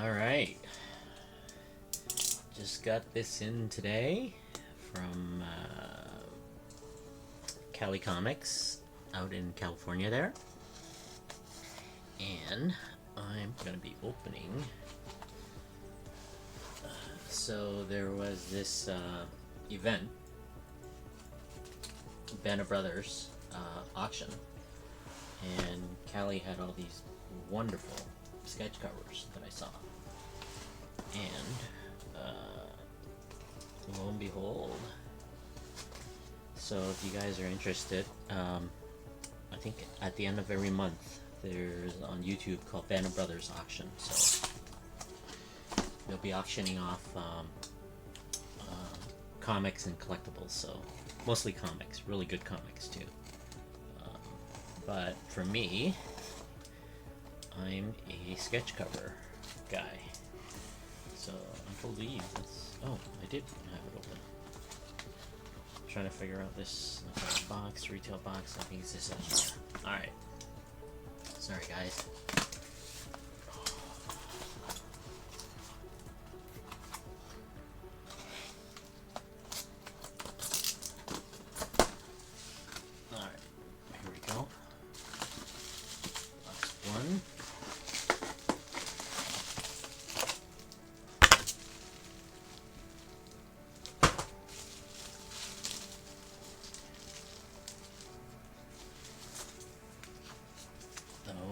Alright, just got this in today from Cali Comics out in California there. And I'm going to be opening. So there was this event, Banner Brothers auction, and Cali had all these wonderful sketch covers that I saw. And lo and behold, so if you guys are interested, I think at the end of every month there's on YouTube called Banner Brothers Auction. So they'll be auctioning off comics and collectibles. So mostly comics, really good comics too. But for me, I'm a sketch cover guy. So I believe that's... Oh, I did have it open. I'm trying to figure out this box, retail box. I think it's this in here. Alright. Sorry, guys. Alright. Here we go. Box one.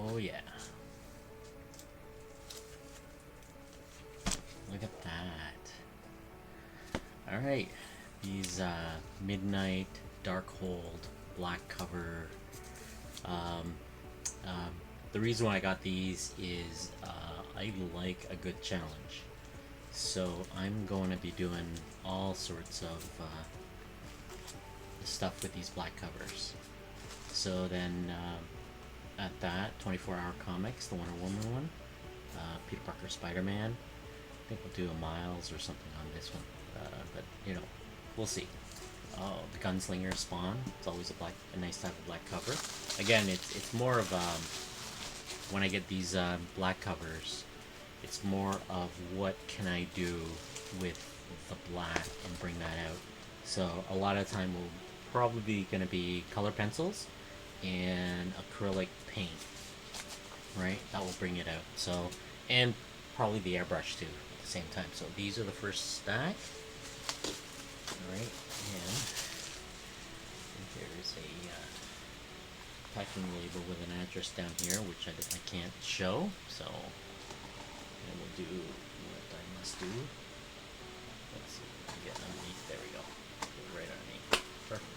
Oh yeah. Look at that. Alright. These Midnight, Darkhold, black cover. The reason why I got these is I like a good challenge. So I'm going to be doing all sorts of stuff with these black covers. So then at that 24-hour comics, the Wonder Woman one, Peter Parker Spider-Man. I think we'll do a Miles or something on this one, but you know, we'll see. Oh, the Gunslinger Spawn. It's always a nice to have a black cover. Again, it's more of when I get these black covers, it's more of what can I do with the black and bring that out. So a lot of time will probably be going to be color pencils and acrylic paint, right? That will bring it out. So, and probably the airbrush too at the same time. So these are the first stack. All right, and there's a packing label with an address down here, which I can't show. So, and we'll do what I must do. Let's see if we can get underneath. There we go. Get it right underneath. Perfect.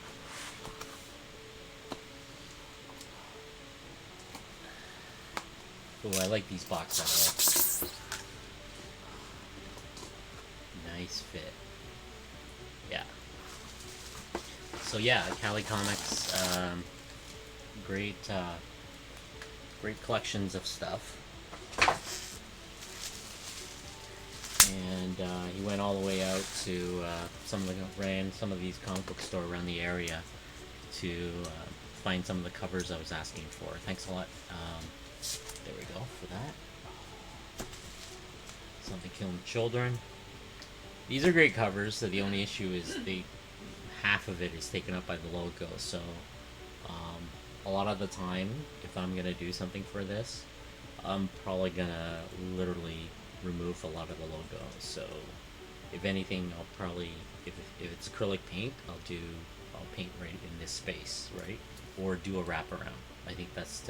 Oh, I like these boxes. Nice fit. Yeah. So yeah, Cali Comics, great collections of stuff. And he went all the way out to some of these comic book store around the area to find some of the covers I was asking for. Thanks a lot. There we go for that. Something Killing Children. These are great covers. So the only issue is half of it is taken up by the logo. So a lot of the time, if I'm gonna do something for this, I'm probably gonna literally remove a lot of the logo. So if anything, I'll probably, if it's acrylic paint, I'll paint right in this space, right? Or do a wraparound. I think that's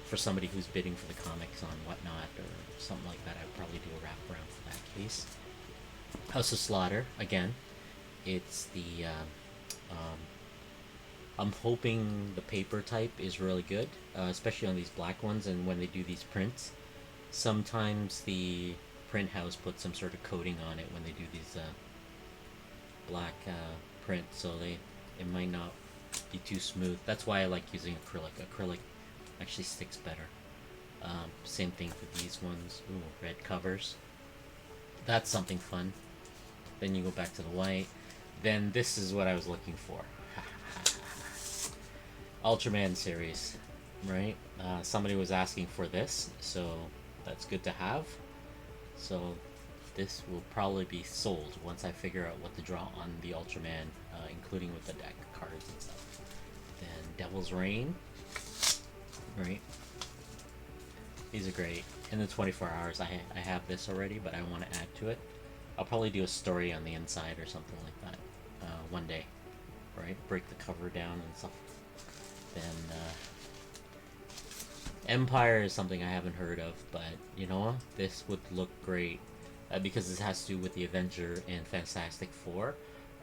for somebody who's bidding for the comics on Whatnot or something like that. I'd probably do a wraparound for that case. House of Slaughter, again, it's the I'm hoping the paper type is really good, especially on these black ones. And when they do these prints, sometimes the print house puts some sort of coating on it when they do these black prints, so it might not be too smooth. That's why I like using acrylic actually sticks better. Same thing for these ones. Ooh, red covers. That's something fun. Then you go back to the white. Then this is what I was looking for. Ultraman series, right? Somebody was asking for this, so that's good to have. So this will probably be sold once I figure out what to draw on the Ultraman, including with the deck cards and stuff. Then Devil's Reign, right? These are great. In the 24 hours, I have this already, but I want to add to it. I'll probably do a story on the inside or something like that one day, right? Break the cover down and stuff. Then Empire is something I haven't heard of, but you know, this would look great because this has to do with the Avenger and Fantastic Four.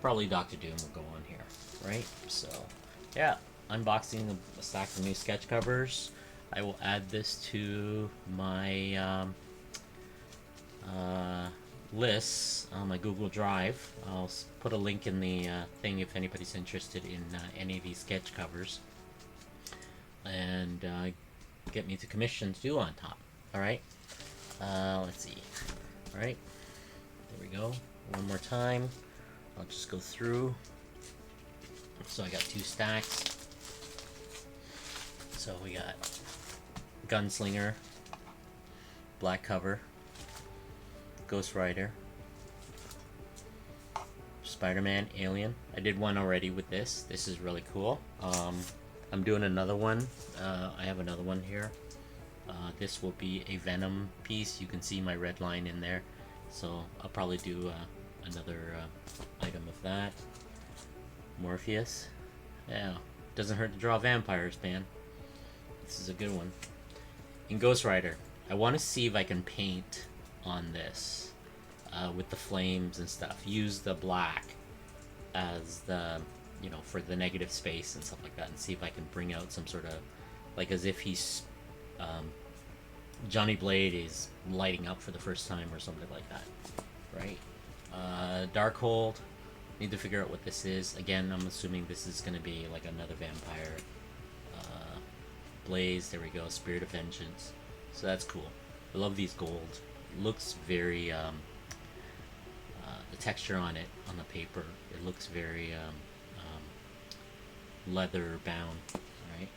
Probably Doctor Doom will go on here, right? So, yeah, unboxing a stack of new sketch covers. I will add this to my lists on my Google Drive. I'll put a link in the thing if anybody's interested in any of these sketch covers. And get me to commission to do on top. Alright? Let's see. Alright. There we go. One more time. I'll just go through. So I got 2 stacks. So we got Gunslinger, black cover, Ghost Rider, Spider-Man, Alien. I did one already with this. This is really cool. I'm doing another one. I have another one here. This will be a Venom piece. You can see my red line in there. So I'll probably do another item of that. Morpheus. Yeah, doesn't hurt to draw vampires, man. This is a good one. In Ghost Rider, I want to see if I can paint on this with the flames and stuff. Use the black as the, you know, for the negative space and stuff like that, and see if I can bring out some sort of, like as if he's Johnny Blade is lighting up for the first time or something like that, right? Darkhold, need to figure out what this is. Again, I'm assuming this is going to be like another vampire. Blaze, there we go, Spirit of Vengeance. So that's cool. I love these gold. It looks very, the texture on it, on the paper, it looks very leather bound, right?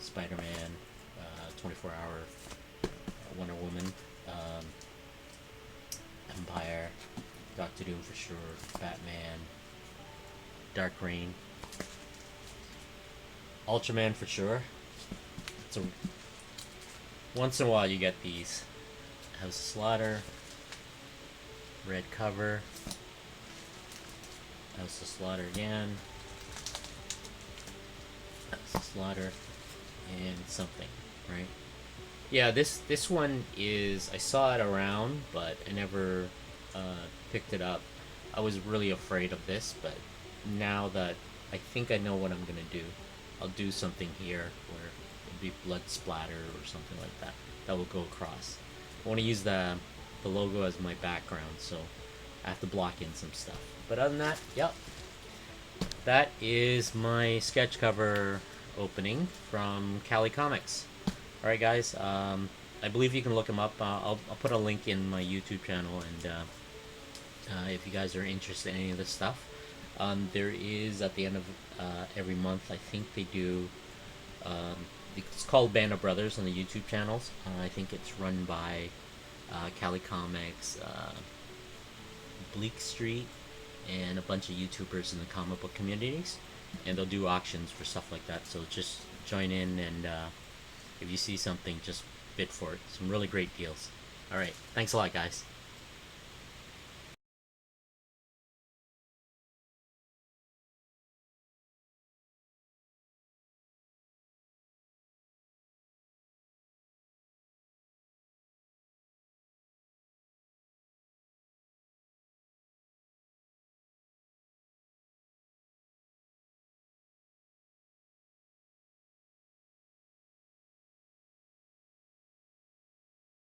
Spider-Man, 24-hour, Wonder Woman, Empire, Doctor Doom for sure, Batman, Dark Reign, Ultraman for sure. So once in a while you get these. House of Slaughter, red cover, House of Slaughter again, House of Slaughter, and something, right? Yeah, this one is, I saw it around, but I never picked it up. I was really afraid of this, but now that I think I know what I'm gonna do, I'll do something here where it'll be blood splatter or something like that. That will go across. I want to use the logo as my background, so I have to block in some stuff. But other than that, yep. That is my sketch cover opening from Cali Comics. Alright guys, I believe you can look them up. I'll put a link in my YouTube channel, and if you guys are interested in any of this stuff. There is, at the end of every month, I think they do, it's called Band of Brothers on the YouTube channels. I think it's run by Cali Comics, Bleak Street, and a bunch of YouTubers in the comic book communities. And they'll do auctions for stuff like that, so just join in, and if you see something, just bid for it. Some really great deals. Alright, thanks a lot guys.